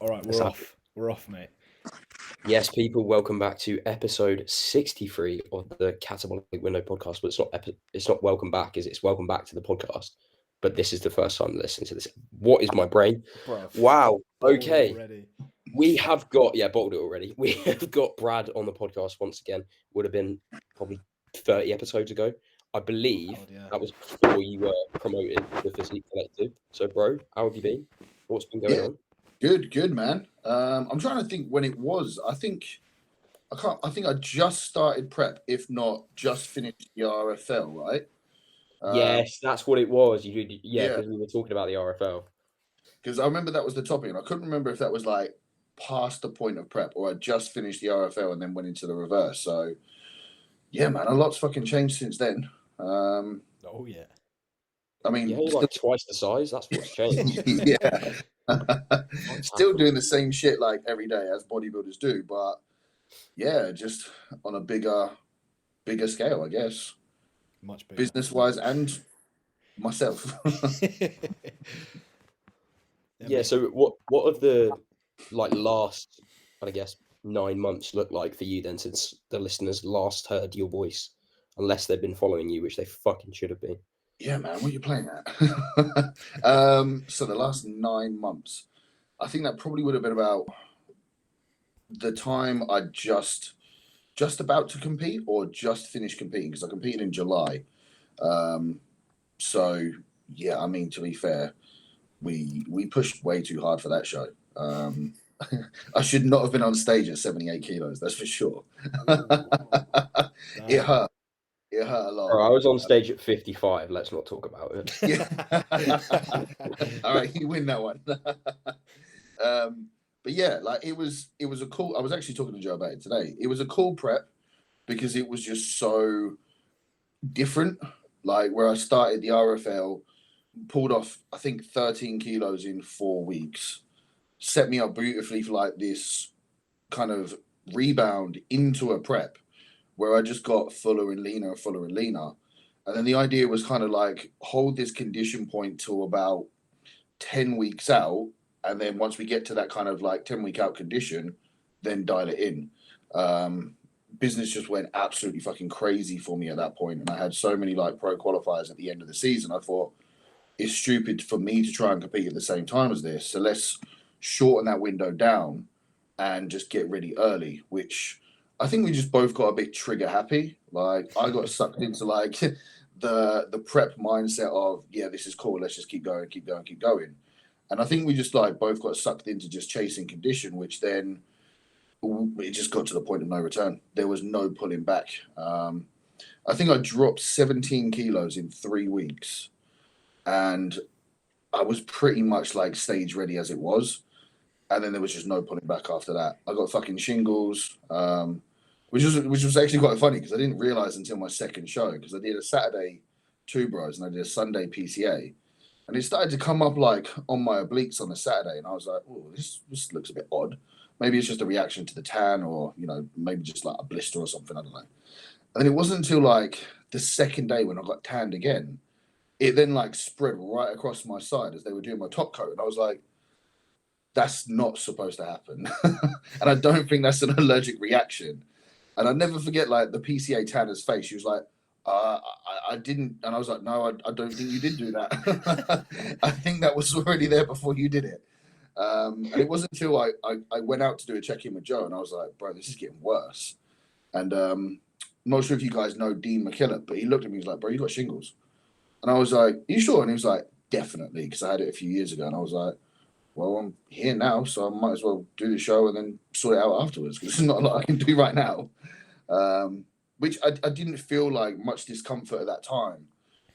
All right, we're off. We're off, mate. Yes, people, welcome back to episode 63 of the Catabolic Window podcast. But it's not welcome back, is it? It's welcome back to the podcast. But this is the first time listening to this. What is my brain? Bruv, Wow. bottled Okay. already. We have got, bottled it already. We have got Brad on the podcast once again. Would have been probably 30 episodes ago. I believe God, yeah. that was before you were promoted to the Physique Collective. So, bro, how have you been? What's been going on? Good, man. I'm trying to think when it was. I think I just started prep, if not just finished the RFL, right? Yes, that's what it was. You did, Yeah. because we were talking about the RFL. Because I remember that was the topic, and I couldn't remember if that was like past the point of prep or I just finished the RFL and then went into the reverse. So, yeah, man, a lot's fucking changed since then. Oh yeah. I mean, Yeah, you're like twice the size. That's what's changed. yeah, still doing the same shit like every day as bodybuilders do, but yeah, just on a bigger scale, I guess. Much bigger. Business-wise and myself. Yeah. So what have the last, I guess, 9 months looked like for you then, since the listeners last heard your voice, unless they've been following you, which they fucking should have been. Yeah, man, what are you playing at? So the last 9 months, I think that probably would have been about the time I just about to compete or just finished competing, because I competed in July. So yeah, I mean, to be fair, we pushed way too hard for that show. I should not have been on stage at 78 kilos, that's for sure. It hurt. It hurt a lot. Bro, I was on stage at 55. Let's not talk about it. Yeah. All right, you win that one. But yeah, like it was a cool. I was actually talking to Joe about it today. It was a cool prep because it was just so different. Like where I started the RFL, pulled off I think 13 kilos in 4 weeks, set me up beautifully for like this kind of rebound into a prep where I just got fuller and leaner. And then the idea was kind of like hold this condition point to about 10 weeks out. And then once we get to that kind of like 10-week out condition, then dial it in. Business just went absolutely fucking crazy for me at that point. And I had so many like pro qualifiers at the end of the season. I thought it's stupid for me to try and compete at the same time as this. So let's shorten that window down and just get ready early, which I think we just both got a bit trigger happy. Like I got sucked into like the prep mindset of, yeah, this is cool. Let's just keep going. And I think we just like both got sucked into just chasing condition, which then it just got to the point of no return. There was no pulling back. I think I dropped 17 kilos in 3 weeks, and I was pretty much like stage ready as it was. And then there was just no pulling back after that. I got fucking shingles, which was actually quite funny because I didn't realize until my second show, because I did a Saturday 2 bros and I did a Sunday PCA. And it started to come up like on my obliques on the Saturday. And I was like, oh, this looks a bit odd. Maybe it's just a reaction to the tan, or, you know, maybe just like a blister or something. I don't know. And it wasn't until like the second day when I got tanned again, it then like spread right across my side as they were doing my top coat. And I was like, that's not supposed to happen. And I don't think that's an allergic reaction. And I never forget like the PCA tanner's face. She was like, I didn't. And I was like, no, I don't think you did do that. I think that was already there before you did it. And it wasn't until I went out to do a check-in with Joe, and I was like, bro, this is getting worse. And I'm not sure if you guys know Dean McKillop, but he looked at me, he was like, bro, you got shingles. And I was like, are you sure? And he was like, definitely, because I had it a few years ago. And I was like, well, I'm here now, so I might as well do the show and then sort it out afterwards, because there's not a lot I can do right now. Which I didn't feel like much discomfort at that time.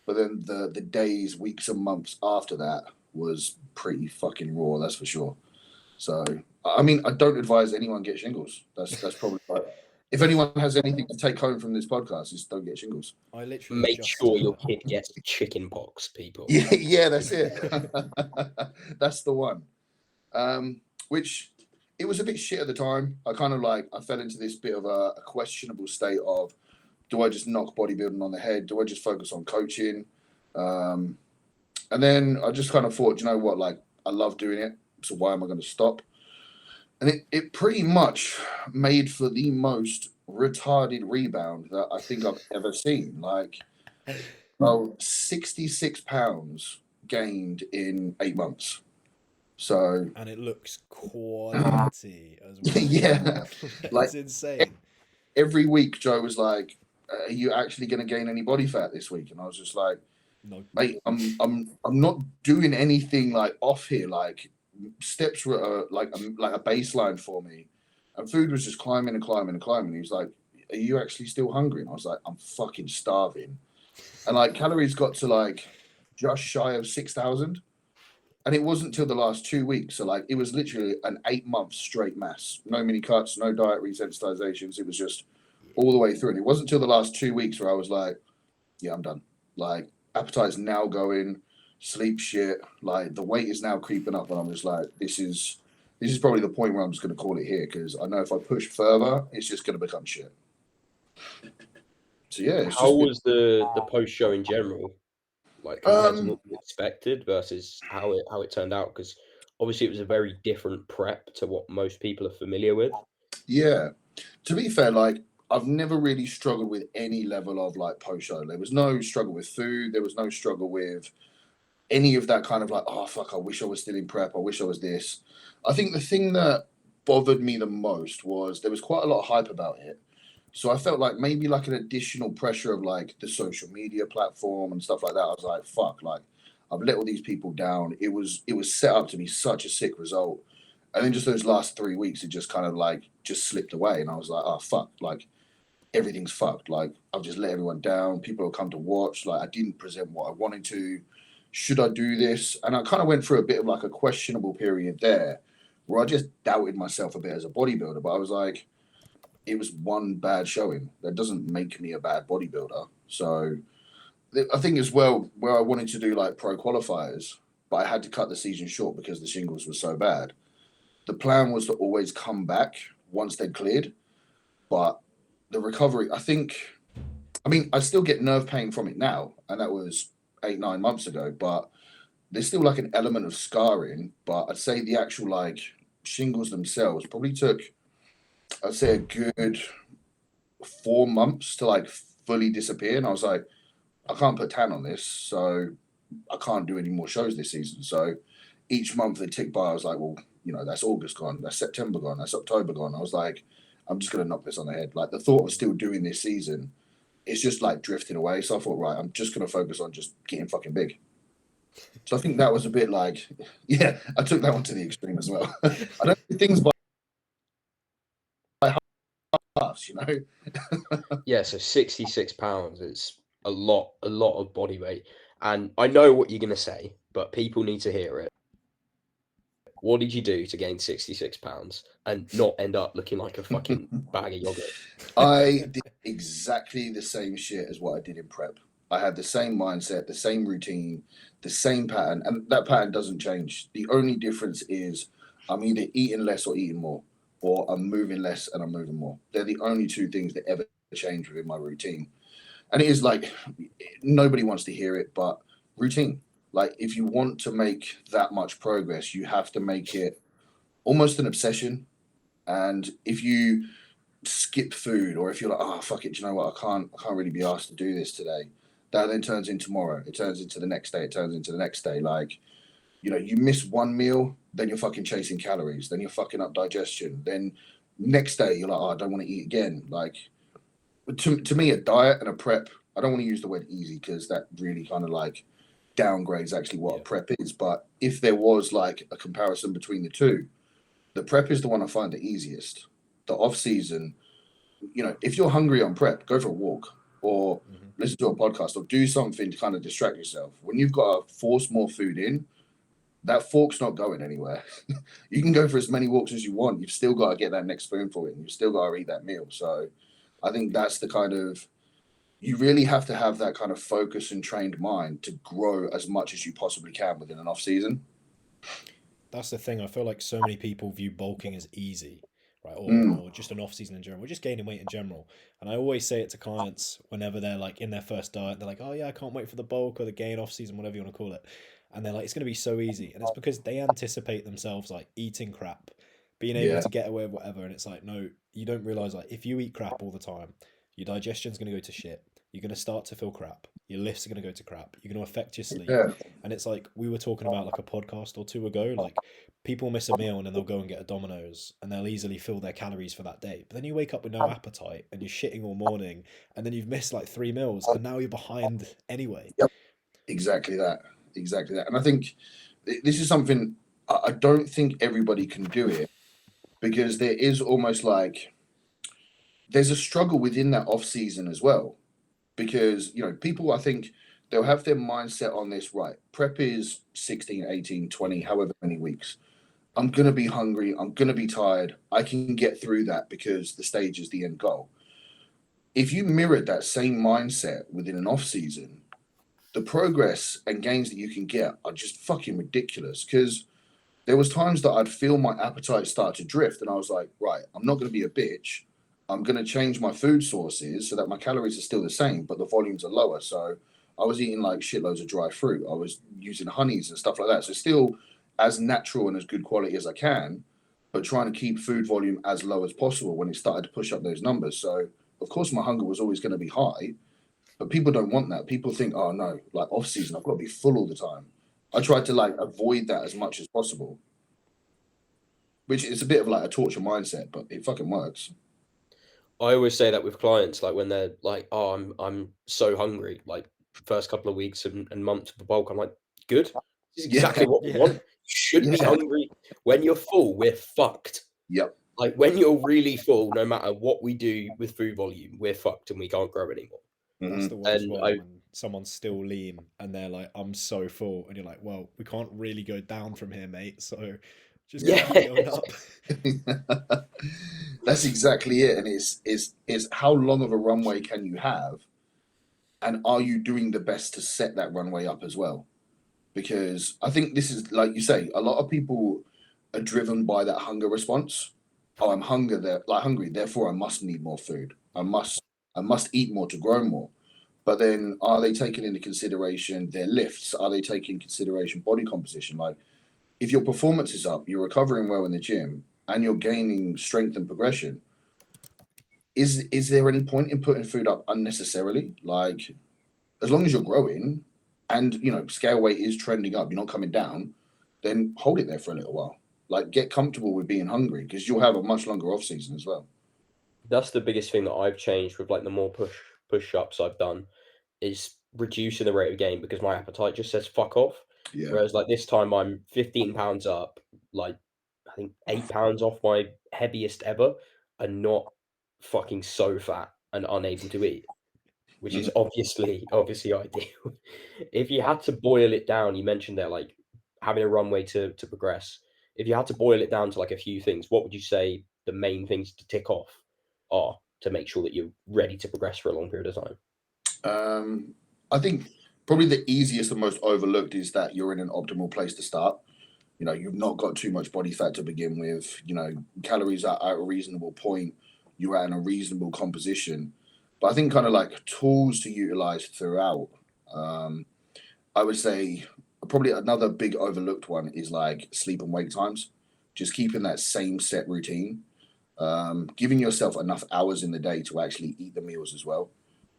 But then the days, weeks and months after that was pretty fucking raw, that's for sure. So, I mean, I don't advise anyone get shingles. That's probably right. If anyone has anything to take home from this podcast, just don't get shingles. I literally make sure your kid gets chicken pox, people. Yeah, that's it. That's the one. Which it was a bit shit at the time. I kind of like, I fell into this bit of a questionable state of, do I just knock bodybuilding on the head? Do I just focus on coaching? And then I just kind of thought, you know what, like I love doing it, so why am I going to stop? And it pretty much made for the most retarded rebound that I think I've ever seen. Like, 66 pounds gained in 8 months. So, And it looks quality as well. yeah, like It's insane. every week, Joe was like, "Are you actually going to gain any body fat this week?" And I was just like, No. "Mate, I'm not doing anything like off here. Like, steps were like a baseline for me, and food was just climbing and climbing and climbing." He was like, "Are you actually still hungry?" And I was like, "I'm fucking starving." And like calories got to like just shy of 6,000. And it wasn't until the last 2 weeks. So like it was literally an 8 month straight mass. No mini cuts, no diet resensitizations. It was just all the way through. And it wasn't until the last 2 weeks where I was like, yeah, I'm done. Like appetite's now going, sleep shit. Like the weight is now creeping up, and I'm just like, this is probably the point where I'm just gonna call it here, because I know if I push further, it's just gonna become shit. So yeah, it's How just was the post show in general, like compared to what you expected versus how it turned out? Because obviously it was a very different prep to what most people are familiar with. yeah. To be fair, like I've never really struggled with any level of like post show. There was no struggle with food. There was no struggle with any of that kind of like, oh fuck, I wish I was still in prep. I wish I was this. I think the thing that bothered me the most was there was quite a lot of hype about it. So I felt like maybe like an additional pressure of like the social media platform and stuff like that. I was like, fuck, like I've let all these people down. It was set up to be such a sick result. And then just those last 3 weeks, it just kind of like just slipped away. And I was like, oh fuck, like everything's fucked. Like I've just let everyone down. People have come to watch. Like I didn't present what I wanted to. Should I do this? And I kind of went through a bit of like a questionable period there where I just doubted myself a bit as a bodybuilder. But I was like, it was one bad showing. That doesn't make me a bad bodybuilder. So I think as well, where I wanted to do like pro qualifiers, but I had to cut the season short because the shingles were so bad. The plan was to always come back once they'd cleared, but the recovery, I mean, I still get nerve pain from it now, and that was 8, 9 months ago, but there's still like an element of scarring. But I'd say the actual like shingles themselves probably took, I'd say, a good 4 months to like fully disappear. And I was like, I can't put tan on this, so I can't do any more shows this season. So each month that ticked by, I was like, well, that's August gone, that's September gone, that's October gone. I was like, I'm just gonna knock this on the head. Like the thought of still doing this season, it's just like drifting away. So I thought, right, I'm just gonna focus on just getting fucking big. So I think that was a bit like, yeah, I took that one to the extreme as well. I don't do things by halves, Yeah, so 66 pounds is a lot of body weight. And I know what you're gonna say, but people need to hear it. What did you do to gain 66 pounds and not end up looking like a fucking bag of yogurt? I did exactly the same shit as what I did in prep. I had the same mindset, the same routine, the same pattern, and that pattern doesn't change. The only difference is I'm either eating less or eating more, or I'm moving less and I'm moving more. They're the only two things that ever change within my routine. And it is like nobody wants to hear it, but routine. Like if you want to make that much progress, you have to make it almost an obsession. And if you skip food, or if you're like, oh fuck it, do you know what, I can't really be asked to do this today, that then turns into tomorrow, it turns into the next day, it turns into the next day. Like, you miss one meal, then you're fucking chasing calories, then you're fucking up digestion, then next day you're like, oh, I don't want to eat again. Like to me, a diet and a prep, I don't want to use the word easy because that really kind of like downgrades actually what a prep is. But if there was like a comparison between the two, the prep is the one I find the easiest. The off season, if you're hungry on prep, go for a walk or listen to a podcast or do something to kind of distract yourself. When you've got to force more food in, that fork's not going anywhere. You can go for as many walks as you want. You've still got to get that next spoonful in. You've still got to eat that meal. So I think that's the kind of, you really have to have that kind of focus and trained mind to grow as much as you possibly can within an off season. That's the thing. I feel like so many people view bulking as easy, right? Or just an off season in general, or just gaining weight in general. And I always say it to clients whenever they're like in their first diet, they're like, oh yeah, I can't wait for the bulk or the gain off season, whatever you want to call it. And they're like, it's going to be so easy. And it's because they anticipate themselves like eating crap, being able to get away with whatever. And it's like, no, you don't realize, like, if you eat crap all the time, your digestion's going to go to shit. You're going to start to feel crap. Your lifts are going to go to crap. You're going to affect your sleep. Yeah. And it's like we were talking about like a podcast or two ago, like people miss a meal and then they'll go and get a Domino's and they'll easily fill their calories for that day. But then you wake up with no appetite and you're shitting all morning and then you've missed like 3 meals and now you're behind anyway. Yep. Exactly that. And I think this is something I don't think everybody can do it, because there is almost like there's a struggle within that off season as well, because people, I think they'll have their mindset on this, right? Prep is 16, 18, 20, however many weeks. I'm going to be hungry. I'm going to be tired. I can get through that because the stage is the end goal. If you mirrored that same mindset within an off season, the progress and gains that you can get are just fucking ridiculous. Because there was times that I'd feel my appetite start to drift and I was like, right, I'm not going to be a bitch. I'm going to change my food sources so that my calories are still the same, but the volumes are lower. So I was eating like shitloads of dry fruit. I was using honeys and stuff like that. So still as natural and as good quality as I can, but trying to keep food volume as low as possible when it started to push up those numbers. So of course my hunger was always going to be high, but people don't want that. People think, oh no, like off season, I've got to be full all the time. I tried to like avoid that as much as possible, which is a bit of like a torture mindset, but it fucking works. I always say that with clients, like when they're like, "Oh, I'm so hungry," like first couple of weeks and months of the bulk, I'm like, "Good, this is exactly what we want. You should be hungry. When you're full, we're fucked. Yep. Like when you're really full, no matter what we do with food volume, we're fucked and we can't grow anymore." That's the worst one, when someone's still lean and they're like, I'm so full, and you're like, well, we can't really go down from here, mate, so just keep going up. That's exactly it. And it's how long of a runway can you have, and are you doing the best to set that runway up as well? Because I think this is, like you say, a lot of people are driven by that hunger response. Oh, I'm hungry, therefore I must need more food. I must eat more to grow more. But then are they taking into consideration their lifts? Are they taking consideration body composition? Like, if your performance is up, you're recovering well in the gym, and you're gaining strength and progression, is there any point in putting food up unnecessarily? Like, as long as you're growing and scale weight is trending up, you're not coming down, then hold it there for a little while. Like, get comfortable with being hungry, because you'll have a much longer off season as well. That's the biggest thing that I've changed with like the more push ups I've done, is reducing the rate of gain, because my appetite just says fuck off. Yeah. Whereas like this time I'm 15 pounds up, like I think 8 pounds off my heaviest ever, and not fucking so fat and unable to eat, which is obviously ideal. If you had to boil it down, you mentioned there like having a runway to progress. If you had to boil it down to like a few things, what would you say the main things to tick off are to make sure that you're ready to progress for a long period of time? I think probably the easiest and most overlooked is that you're in an optimal place to start. You've not got too much body fat to begin with. Calories are at a reasonable point. You're at a reasonable composition. But I think kind of like tools to utilize throughout. I would say probably another big overlooked one is like sleep and wake times. Just keeping that same set routine. Giving yourself enough hours in the day to actually eat the meals as well.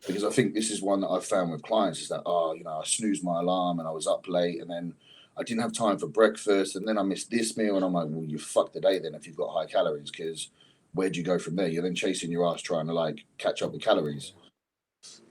Because I think this is one that I've found with clients, is that, I snoozed my alarm and I was up late, and then I didn't have time for breakfast, and then I missed this meal, and I'm like, well, you fucked the day then if you've got high calories, because where do you go from there? You're then chasing your ass trying to like catch up with calories.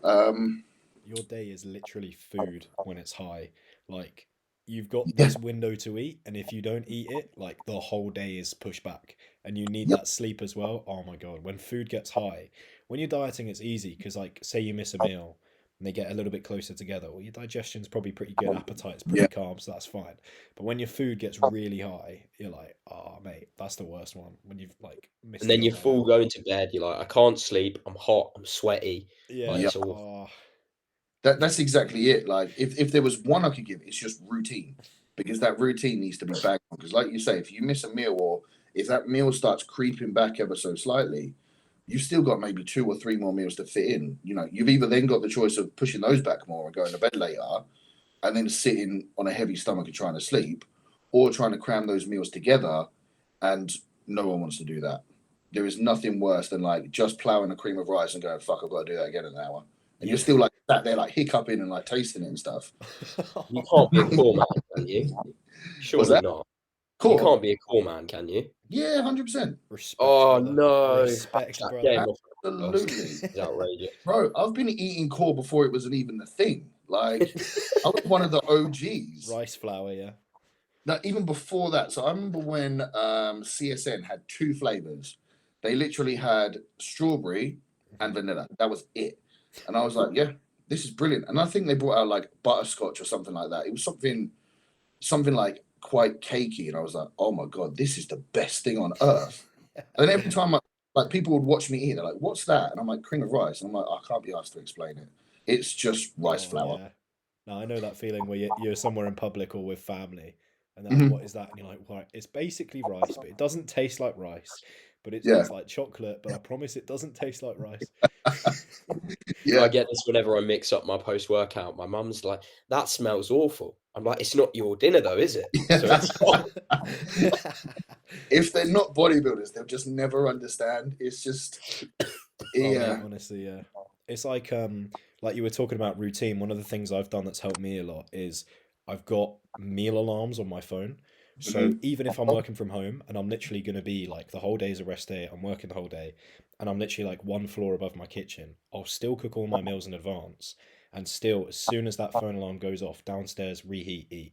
Your day is literally food when it's high. Like, you've got this window to eat, and if you don't eat it, like the whole day is pushed back, and you need that sleep as well. Oh my god, when food gets high, when you're dieting, it's easy because, like, say you miss a meal and they get a little bit closer together, well, your digestion's probably pretty good, appetite's pretty calm, so that's fine. But when your food gets really high, you're like, oh mate, that's the worst one, when you've like missed. And then you're full going to bed, you're like, I can't sleep, I'm hot, I'm sweaty. Like, That's exactly it. Like, if there was one I could give, it's just routine, because that routine needs to be back on. Because like you say, if you miss a meal, or if that meal starts creeping back ever so slightly, you've still got maybe 2 or 3 more meals to fit in. You've either then got the choice of pushing those back more and going to bed later, and then sitting on a heavy stomach and trying to sleep, or trying to cram those meals together and no one wants to do that. There is nothing worse than like just plowing a cream of rice and going, fuck, I've got to do that again in an hour. And you're still like sat there like hiccuping and like tasting it and stuff. You can't be a core man, can you? Surely not. Core? You can't be a core man, can you? Yeah, 100%. Respect, Oh, brother. no. Respect, That brother. game off Absolutely. is outrageous. Bro, I've been eating core before it was even a thing. Like, I was one of the OGs. Rice flour, yeah. Now, even before that, so I remember when CSN had 2 flavors. They literally had strawberry and vanilla. That was it. And I was like, yeah, this is brilliant. And I think they brought out like butterscotch or something like that. It was something like quite cakey. And I was like, oh my God, this is the best thing on earth. And every time like people would watch me eat, they're like, what's that? And I'm like, cream of rice. And I'm like, I can't be asked to explain it. It's just rice flour. Yeah. No, I know that feeling where you're somewhere in public or with family, and they're like, what is that? And you're like, well, it's basically rice, but it doesn't taste like rice. But it's like chocolate, but I promise it doesn't taste like rice. Yeah. I get this whenever I mix up my post-workout. My mum's like, that smells awful. I'm like, it's not your dinner though, is it? So it's if they're not bodybuilders, they'll just never understand. It's just, yeah. Honestly, yeah. It's like you were talking about routine. One of the things I've done that's helped me a lot is I've got meal alarms on my phone. So even if I'm working from home and I'm literally going to be like the whole day is a rest day, I'm working the whole day, and I'm literally like 1 floor above my kitchen, I'll still cook all my meals in advance, and still as soon as that phone alarm goes off, downstairs, reheat, eat,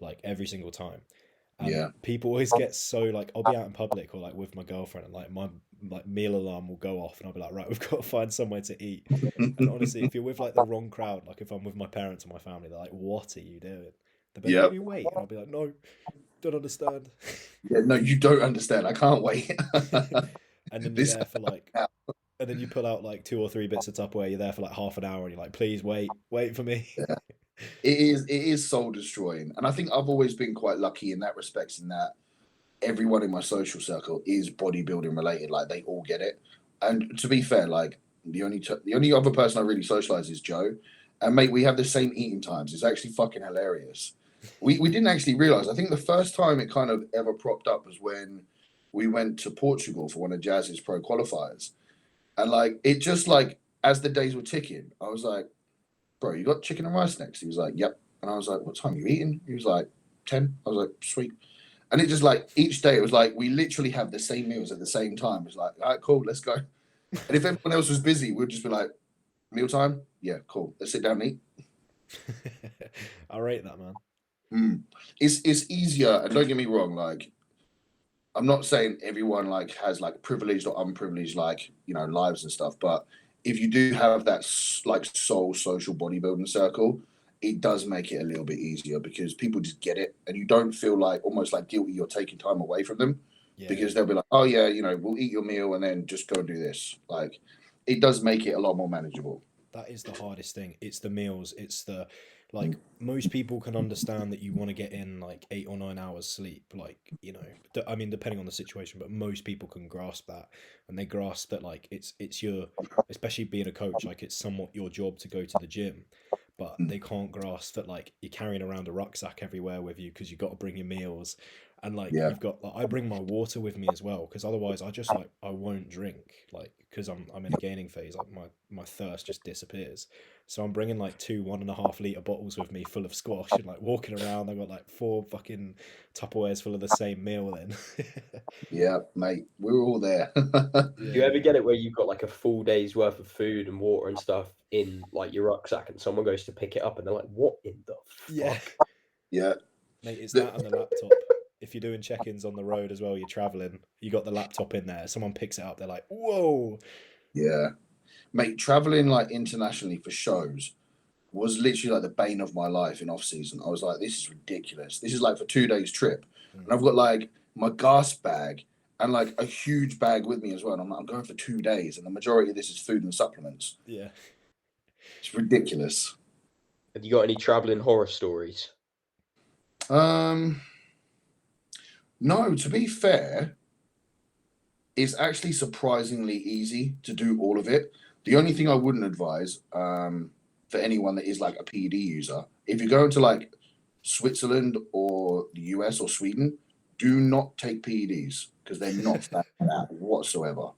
like every single time. And people always get so like, I'll be out in public or like with my girlfriend, and like my meal alarm will go off, and I'll be like, right, we've got to find somewhere to eat. And honestly, if you're with like the wrong crowd, like if I'm with my parents or my family, they're like, what are you doing? They're like, let me wait. And I'll be like, no, don't understand. Yeah, no, you don't understand. I can't wait. And then you're there for like, and then you pull out like 2 or 3 bits of Tupperware. You're there for like half an hour, and you're like, please wait for me. Yeah. It is soul destroying. And I think I've always been quite lucky in that respect, in that everyone in my social circle is bodybuilding related. Like they all get it. And to be fair, like the only other person I really socialize is Joe. And mate, we have the same eating times. It's actually fucking hilarious. We didn't actually realize. I think the first time it kind of ever propped up was when we went to Portugal for one of Jazz's pro qualifiers. And like it just like as the days were ticking, I was like, bro, you got chicken and rice next? He was like, yep. And I was like, what time are you eating? He was like, 10. I was like, sweet. And it just like each day it was like we literally have the same meals at the same time. It's like, all right, cool, let's go. And if everyone else was busy, we'd just be like, mealtime? Yeah, cool. Let's sit down and eat. I rate that, man. It's easier, and don't get me wrong, like I'm not saying everyone like has like privileged or unprivileged like lives and stuff, but if you do have that like social bodybuilding circle, it does make it a little bit easier because people just get it, and you don't feel like almost like guilty you're taking time away from them because they'll be like, oh yeah, we'll eat your meal and then just go and do this. Like it does make it a lot more manageable. That is the hardest thing. It's the meals. It's the like most people can understand that you want to get in like 8 or 9 hours sleep. Like I mean, depending on the situation, but most people can grasp that, and they grasp that like it's your, especially being a coach, like it's somewhat your job to go to the gym, but they can't grasp that like you're carrying around a rucksack everywhere with you because you've got to bring your meals. And like you've got like I bring my water with me as well because otherwise I just like I won't drink like because I'm in a gaining phase, like my thirst just disappears. So I'm bringing like 2 1.5 liter bottles with me full of squash and like walking around. I've got like 4 fucking Tupperwares full of the same meal then. Yeah, mate, we're all there. Do you ever get it where you've got like a full day's worth of food and water and stuff in like your rucksack, and someone goes to pick it up and they're like, what in the fuck? Yeah. Mate, it's that and the laptop. If you're doing check-ins on the road as well, you're traveling, you got the laptop in there, someone picks it up, they're like, whoa. Yeah. Mate, traveling like internationally for shows was literally like the bane of my life in off season. I was like, this is ridiculous. This is like for 2 days trip. And I've got like my gas bag and like a huge bag with me as well. And I'm like, I'm going for 2 days. And the majority of this is food and supplements. Yeah. It's ridiculous. Have you got any traveling horror stories? No, to be fair, it's actually surprisingly easy to do all of it. The only thing I wouldn't advise for anyone that is like a PED user, if you're going to like Switzerland or the US or Sweden, do not take PEDs because they're not fat whatsoever.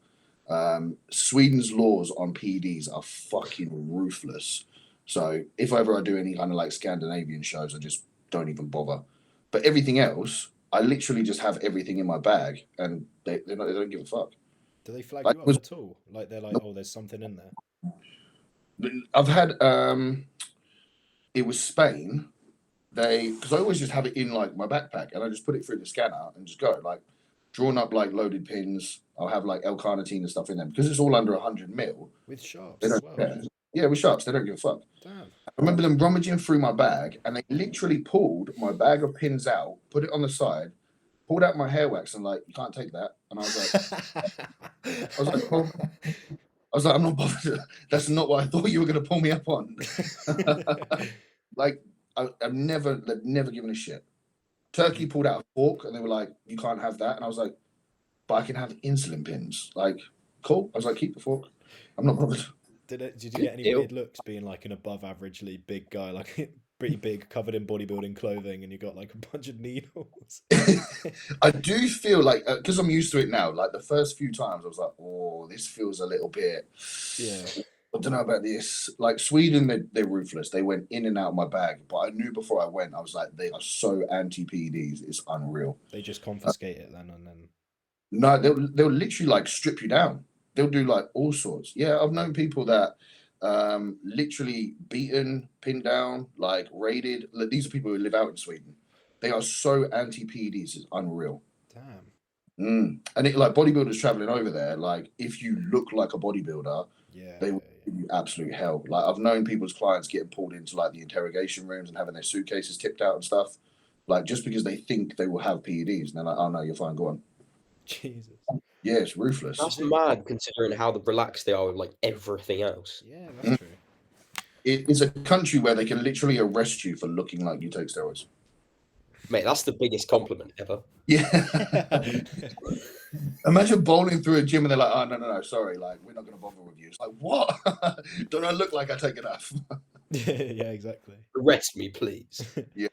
Sweden's laws on PEDs are fucking ruthless. So if ever I do any kind of like Scandinavian shows, I just don't even bother. But everything else, I literally just have everything in my bag, and they don't give a fuck. Do they flag Like, you up at all? Like they're like, oh, there's something in there. I've had it was Spain. Because I always just have it in like my backpack, and I just put it through the scanner and just go like drawn up like loaded pins. I'll have like L-carnitine and stuff in them because it's all under 100 mil. With sharps They as don't well. care. Yeah, with sharps, they don't give a fuck. Damn. I remember them rummaging through my bag, and they literally pulled my bag of pins out, put it on the side, pulled out my hair wax, and like, you can't take that. And I was like, well, I'm not bothered. That's not what I thought you were going to pull me up on. Like, they've never given a shit. Turkey pulled out a fork, and they were like, you can't have that. And I was like, but I can have insulin pins. Like, cool. I was like, keep the fork. I'm not bothered. Did you get any weird looks being like an above averagely big guy, like pretty big, covered in bodybuilding clothing, and you got like a bunch of needles? I do feel like, because I'm used to it now, like the first few times I was like, oh, this feels a little bit, Yeah. I don't know about this. Like Sweden, they're ruthless. They went in and out of my bag, but I knew before I went, I was like, they are so anti-PEDs. It's unreal. They just confiscate it then and then. No, they'll literally like strip you down. They'll do like all sorts. Yeah, I've known people that literally beaten, pinned down, like raided. Like, these are people who live out in Sweden. They are so anti-PEDs, it's unreal. Damn. And it like bodybuilders traveling over there, like if you look like a bodybuilder, they will give you absolute hell. Like I've known people's clients getting pulled into like the interrogation rooms and having their suitcases tipped out and stuff, like just because they think they will have PEDs. And they're like, oh no, you're fine, go on. Jesus. Yeah, it's ruthless. That's mad considering how relaxed they are with like everything else. Yeah, that's true. It is a country where they can literally arrest you for looking like you take steroids. Mate, that's the biggest compliment ever. Yeah. Imagine bowling through a gym and they're like, oh, no, sorry, like, we're not going to bother with you. It's like, what? Don't I look like I take enough? Yeah, exactly. Arrest me, please. Yeah.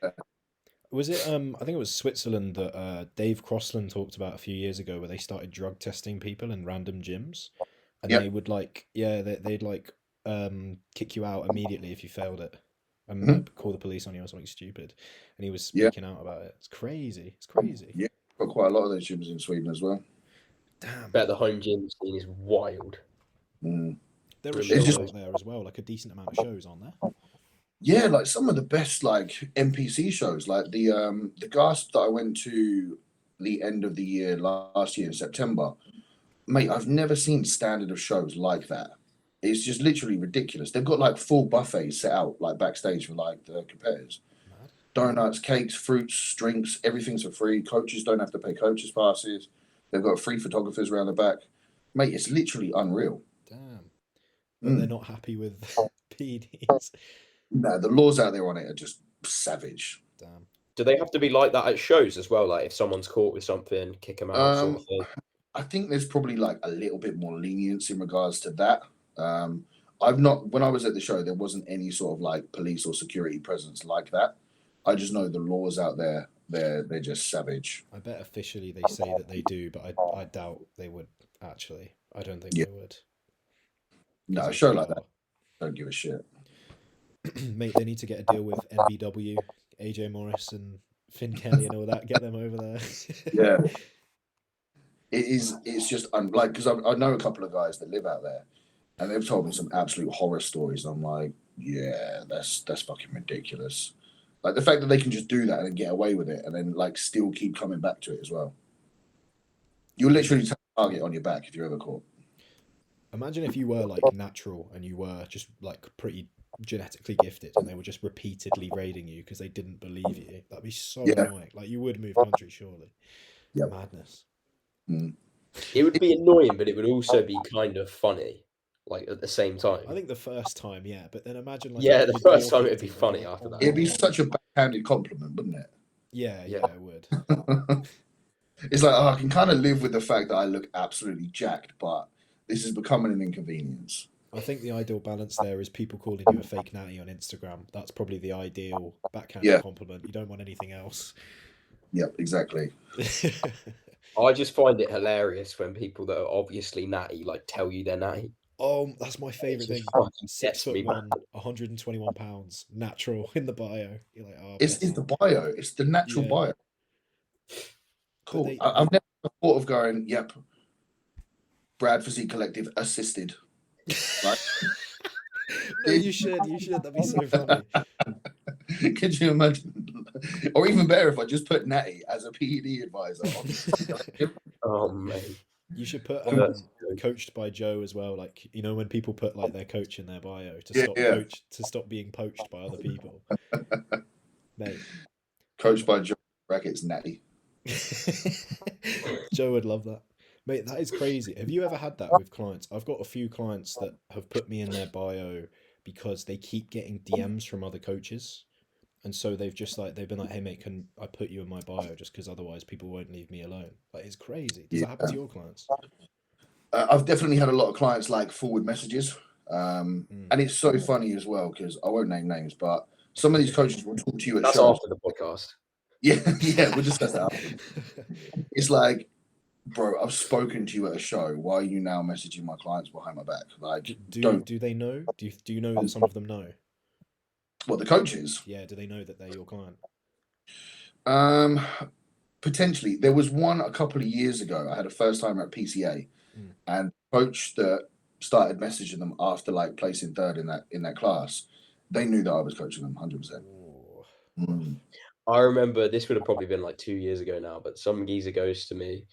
Was it, I think it was Switzerland that Dave Crossland talked about a few years ago where they started drug testing people in random gyms. And they would like, they'd like kick you out immediately if you failed it. And like, call the police on you or something stupid. And he was speaking out about it. It's crazy. It's crazy. Yeah, got quite a lot of those gyms in Sweden as well. Damn. Bet the home gym scene is wild. There are shows out there as well, like a decent amount of shows on there. Yeah, like some of the best like NPC shows, like the gasp that I went to the end of the year last year in September. Mate, I've never seen standard of shows like that. It's just literally ridiculous. They've got like full buffets set out like backstage for like the competitors. Mad. Donuts, cakes, fruits, drinks, everything's for free. Coaches don't have to pay coaches passes. They've got free photographers around the back. Mate, it's literally unreal. Damn. But they're not happy with PEDs. No, the laws out there on it are just savage. Damn. Do they have to be like that at shows as well? Like if someone's caught with something, kick them out sort of thing? I think there's probably like a little bit more lenience in regards to that. When I was at the show, there wasn't any sort of like police or security presence like that. I just know the laws out there, they're just savage. I bet officially they say that they do, but I doubt they would actually. I don't think they would. No, a show like that, don't give a shit. Mate, they need to get a deal with NBW, AJ Morris and Finn Kelly and all that. Get them over there. Yeah. It's just like, because I know a couple of guys that live out there and they've told me some absolute horror stories. I'm like, yeah, that's fucking ridiculous. Like the fact that they can just do that and then get away with it and then like still keep coming back to it as well. You'll literally take a target on your back if you're ever caught. Imagine if you were like natural and you were just like pretty genetically gifted and they were just repeatedly raiding you because they didn't believe you. That'd be so annoying. Like you would move country, surely. Yeah. Madness. It would be annoying, but it would also be kind of funny, like at the same time. I think the first time, yeah, but then imagine like the first time it'd be funny after that. It'd be such a backhanded compliment, wouldn't it? Yeah, it would. It's like, I can kind of live with the fact that I look absolutely jacked, but this is becoming an inconvenience. I think the ideal balance there is people calling you a fake natty on Instagram. That's probably the ideal backhanded compliment. You don't want anything else. Yep, exactly. I just find it hilarious when people that are obviously natty like tell you they're natty. Oh, that's my It favorite just thing. fucking Six gets foot me back. one, 121 pounds, natural in the bio. You're like, oh, It's bless the you. bio. It's the natural Yeah, bio. but Cool. they I've never thought of going, yep, Brad Physique Collective assisted. Right? No, you should. You should. That'd be so funny. Could you imagine? Or even better if I just put Natty as a PED advisor on the Physique Collective. Oh man, You should put that's good. coached by Joe as well. Like, you know, when people put like their coach in their bio Yeah. to stop being poached by other people. Mate. Coached by Joe brackets Natty. Joe would love that. Mate, that is crazy. Have you ever had that with clients? I've got a few clients that have put me in their bio because they keep getting DMs from other coaches. And so they've been like, hey mate, can I put you in my bio just because otherwise people won't leave me alone? Like, it's crazy. Does that happen to your clients? I've definitely had a lot of clients like forward messages. And it's so funny as well because I won't name names, but some of these coaches will talk to you at That's shows. after the podcast. Yeah, we'll discuss that after. It's like, bro, I've spoken to you at a show. Why are you now messaging my clients behind my back? Like, do they know? Do you know that some of them know? What, the coaches? Yeah, do they know that they're your client? Potentially. There was one a couple of years ago. I had a first timer at PCA, and coach that started messaging them after like placing third in that class. They knew that I was coaching them 100%. I remember this would have probably been like 2 years ago now, but some geezer goes to me,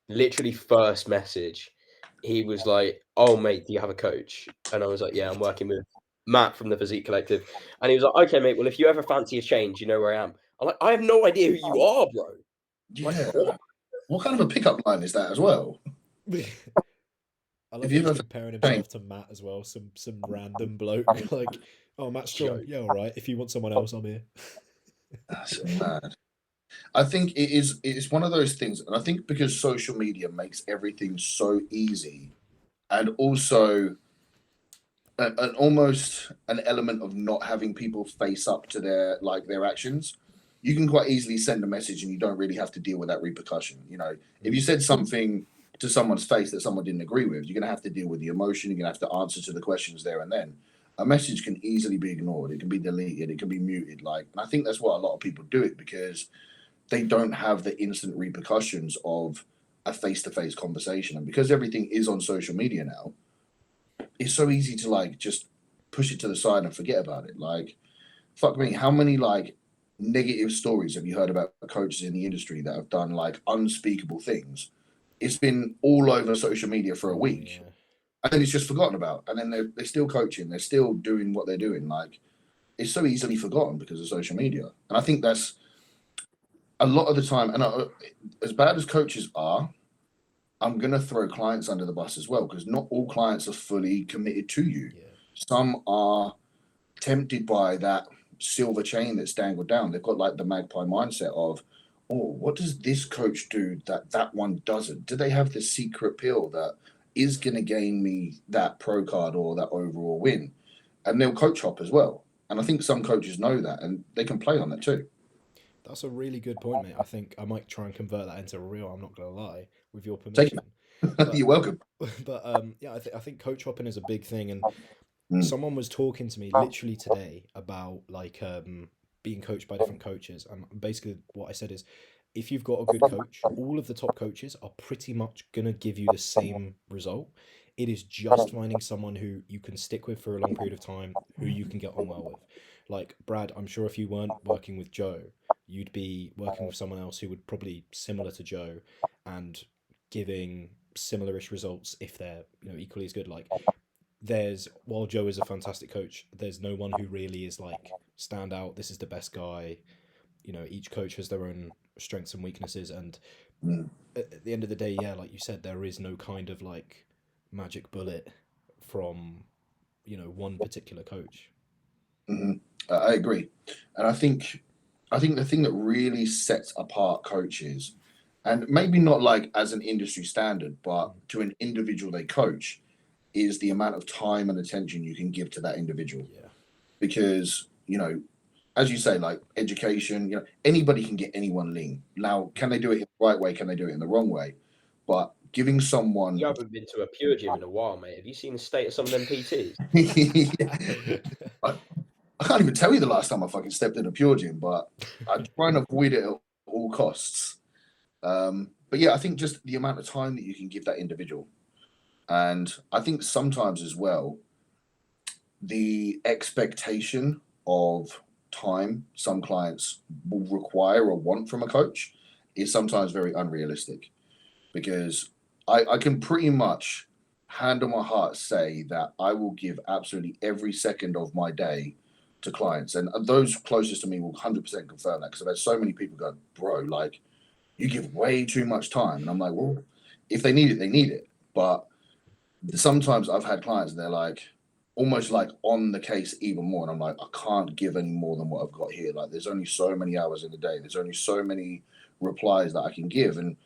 literally first message. He was like, "Oh mate, do you have a coach?" And I was like, "Yeah, I'm working with Matt from the Physique Collective." And he was like, "Okay, mate. Well, if you ever fancy a change, you know where I am." I'm like, "I have no idea who you are, bro." Yeah. Like, what kind of a pickup line is that as well? I love that he's comparing himself to Matt as well. Some random bloke like, oh, Matt Strong. Yeah, all right. If you want someone else, I'm here. That's mad. I think it's one of those things, and I think because social media makes everything so easy, and also an almost an element of not having people face up to their actions. You can quite easily send a message and you don't really have to deal with that repercussion. You know, if you said something to someone's face that someone didn't agree with, you're going to have to deal with the emotion. You're going to have to answer to the questions there and then. A message can easily be ignored. It can be deleted. It can be muted. Like, and I think that's why a lot of people do it, because they don't have the instant repercussions of a face-to-face conversation. And because everything is on social media now, it's so easy to like just push it to the side and forget about it. Like, fuck me, how many like negative stories have you heard about coaches in the industry that have done like unspeakable things? It's been all over social media for a week, and then it's just forgotten about. And then they're still coaching, they're still doing what they're doing. Like, it's so easily forgotten because of social media. And I think that's a lot of the time. And as bad as coaches are, I'm going to throw clients under the bus as well, because not all clients are fully committed to you. Yeah. Some are tempted by that silver chain that's dangled down. They've got like the magpie mindset of, oh, what does this coach do that one doesn't? Do they have the secret pill that is going to gain me that pro card or that overall win? And they'll coach hop as well. And I think some coaches know that and they can play on that too. That's a really good point, mate. I think I might try and convert that into real. I'm not gonna lie, with your Take permission. it. You're welcome. But yeah, I think coach hopping is a big thing, and Mm. someone was talking to me literally today about like being coached by different coaches, and basically what I said is, if you've got a good coach, all of the top coaches are pretty much gonna give you the same result. It is just finding someone who you can stick with for a long period of time, who you can get on well with. Like Brad, I'm sure if you weren't working with Joe, you'd be working with someone else who would probably similar to Joe and giving similar-ish results if they're, you know, equally as good. Like, while Joe is a fantastic coach, there's no one who really is like stand out. This is the best guy. You know, each coach has their own strengths and weaknesses, and at the end of the day, yeah, like you said, there is no kind of like magic bullet from, you know, one particular coach. I agree. And I think the thing that really sets apart coaches, and maybe not like as an industry standard, but to an individual they coach, is the amount of time and attention you can give to that individual. Yeah. Because, you know, as you say, like education, anybody can get anyone lean. Now, can they do it in the right way? Can they do it in the wrong way? But giving someone, You haven't been to a pure gym in a while, mate. Have you seen the state of some of them PTs? I can't even tell you the last time I fucking stepped in a pure gym, but I try and avoid it at all costs. But yeah, I think just the amount of time that you can give that individual. And I think sometimes as well, the expectation of time some clients will require or want from a coach is sometimes very unrealistic, because I can pretty much hand on my heart say that I will give absolutely every second of my day to clients, and those closest to me will 100% confirm that, because I've had so many people go, bro, like, you give way too much time. And I'm like, well, if they need it, they need it. But sometimes I've had clients and they're like almost like on the case even more, and I'm like, I can't give any more than what I've got here. Like, there's only so many hours in the day, there's only so many replies that I can give, and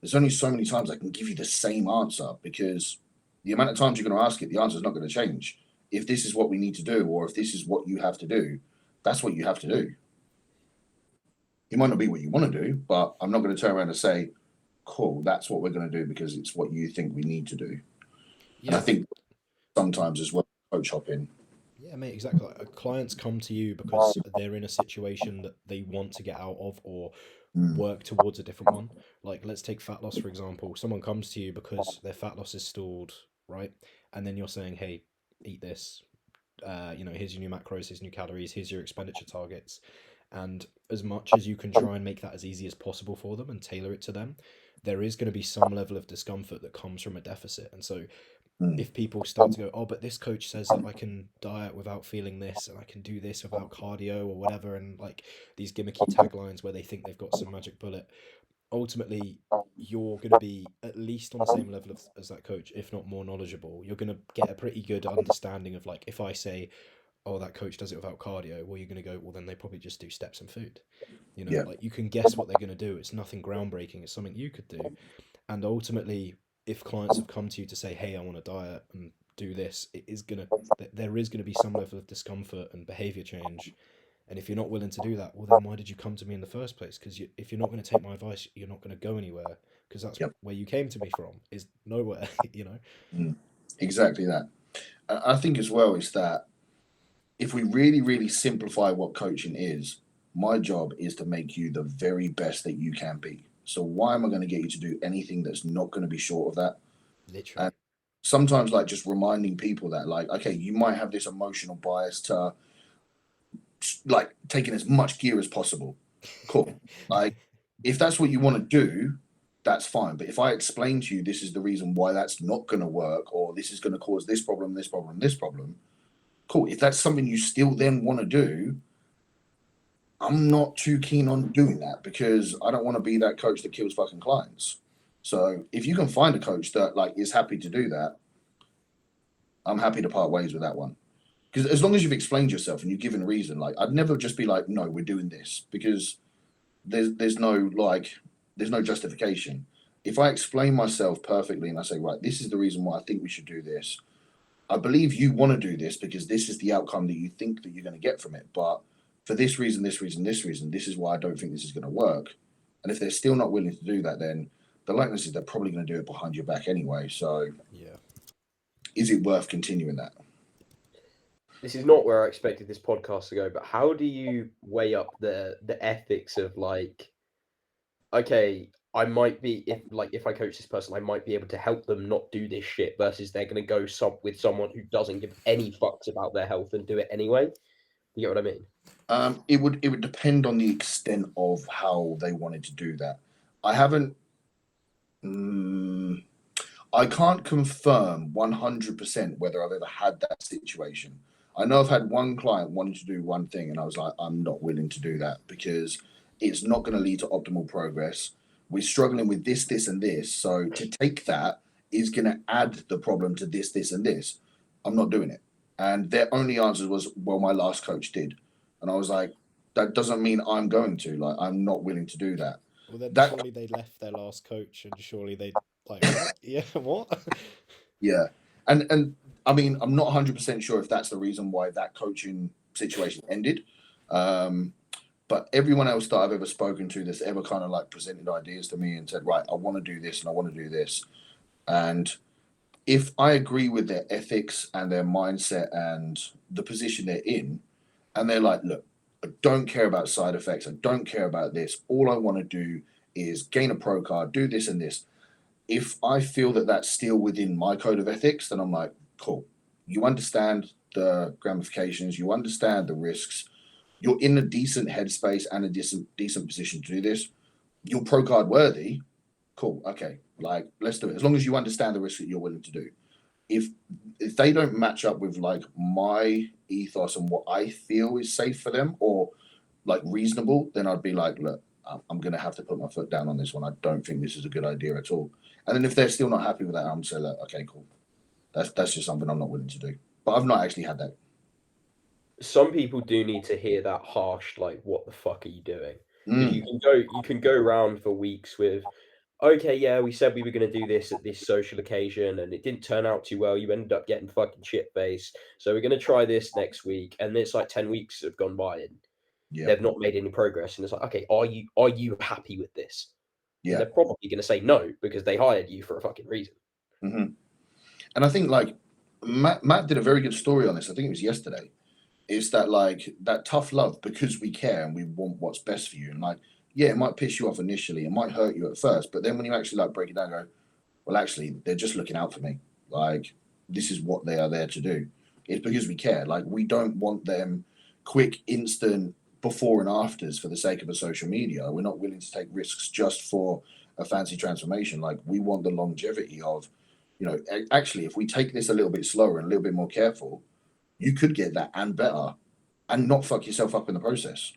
there's only so many times I can give you the same answer, because the amount of times you're going to ask it, the answer is not going to change. If this is what we need to do, or if this is what you have to do, that's what you have to do. It might not be what you want to do, but I'm not going to turn around and say, cool, that's what we're going to do because it's what you think we need to do. And I think sometimes as well, coach hopping. Yeah, mate, exactly. Like, clients come to you because they're in a situation that they want to get out of or work towards a different one. Like, let's take fat loss, for example. Someone comes to you because their fat loss is stalled, right? And then you're saying, hey, eat this. Here's your new macros, here's new calories, here's your expenditure targets. And as much as you can try and make that as easy as possible for them and tailor it to them, there is going to be some level of discomfort that comes from a deficit. And so if people start to go, oh, but this coach says that I can diet without feeling this and I can do this without cardio or whatever, and like these gimmicky taglines where they think they've got some magic bullet, ultimately you're going to be at least on the same level as that coach, if not more knowledgeable. You're going to get a pretty good understanding of, like, if I say, oh, that coach does it without cardio, well, you're going to go, well, then they probably just do steps and food. Yeah. Like, you can guess what they're going to do. It's nothing groundbreaking. It's something you could do. And ultimately, if clients have come to you to say, hey, I want to diet and do this, there is going to be some level of discomfort and behavior change. And if you're not willing to do that, well, then why did you come to me in the first place? Because if you're not going to take my advice, you're not going to go anywhere, because that's where you came to me from, is nowhere. Exactly that. I think as well is that if we really, really simplify what coaching is, my job is to make you the very best that you can be. So why am I going to get you to do anything that's not going to be short of that? Literally. And sometimes, like, just reminding people that, like, okay, you might have this emotional bias to, like, taking as much gear as possible. Cool. Like, if that's what you want to do, that's fine. But if I explain to you this is the reason why that's not going to work, or this is going to cause this problem, this problem, this problem, cool. If that's something you still then want to do, I'm not too keen on doing that, because I don't want to be that coach that kills fucking clients. So if you can find a coach that, like, is happy to do that, I'm happy to part ways with that one. Because as long as you've explained yourself and you've given a reason, like, I'd never just be like, no, we're doing this, because there's no justification. If I explain myself perfectly and I say, right, this is the reason why I think we should do this. I believe you want to do this because this is the outcome that you think that you're going to get from it. But for this reason, this reason, this reason, this is why I don't think this is going to work. And if they're still not willing to do that, then the likeness is they're probably going to do it behind your back anyway. So Yeah. Is it worth continuing that? This is not where I expected this podcast to go, but how do you weigh up the ethics of, like, okay, I might be, if I coach this person, I might be able to help them not do this shit, versus they're going to go with someone who doesn't give any fucks about their health and do it anyway. You get what I mean? It would depend on the extent of how they wanted to do that. I haven't. I can't confirm 100% whether I've ever had that situation. I know I've had one client wanting to do one thing, and I was like, I'm not willing to do that because it's not going to lead to optimal progress. We're struggling with this, this, and this. So to take that is going to add the problem to this, this, and this. I'm not doing it. And their only answer was, well, my last coach did. And I was like, that doesn't mean I'm going to. Like, I'm not willing to do that. Well, then That surely they left their last coach, and surely they, like, what? Yeah, what? Yeah. And I mean, I'm not 100% sure if that's the reason why that coaching situation ended. But everyone else that I've ever spoken to that's ever kind of like presented ideas to me and said, right, I want to do this and I want to do this. And if I agree with their ethics and their mindset and the position they're in, and they're like, look, I don't care about side effects. I don't care about this. All I want to do is gain a pro card, do this and this. If I feel that that's still within my code of ethics, then I'm like, cool. You understand the ramifications, you understand the risks, you're in a decent headspace and a decent position to do this. You're pro card worthy. Cool. Okay. Like, let's do it. As long as you understand the risk that you're willing to do. If they don't match up with like my ethos and what I feel is safe for them or like reasonable, then I'd be like, look, I'm gonna have to put my foot down on this one. I don't think this is a good idea at all. And then if they're still not happy with that, I'm saying, look, okay, cool. That's just something I'm not willing to do. But I've not actually had that. Some people do need to hear that harsh, like, what the fuck are you doing? Because Mm, you can go around for weeks with, okay, yeah, we said we were going to do this at this social occasion and it didn't turn out too well. You ended up getting fucking shit faced. So we're going to try this next week. And it's like 10 weeks have gone by and yeah, they've not made any progress. And it's like, okay, are you happy with this? And yeah. they're probably going to say no because they hired you for a fucking reason. hmm And I think like Matt did a very good story on this. I think it was yesterday. It's that like that tough love because we care and we want what's best for you. And like, yeah, it might piss you off initially, it might hurt you at first, but then when you actually like break it down, and go, well, actually, they're just looking out for me. Like, this is what they are there to do. It's because we care. Like, we don't want them quick, instant before and afters for the sake of a social media. We're not willing to take risks just for a fancy transformation. Like, we want the longevity of, actually, if we take this a little bit slower and a little bit more careful, you could get that and better and not fuck yourself up in the process.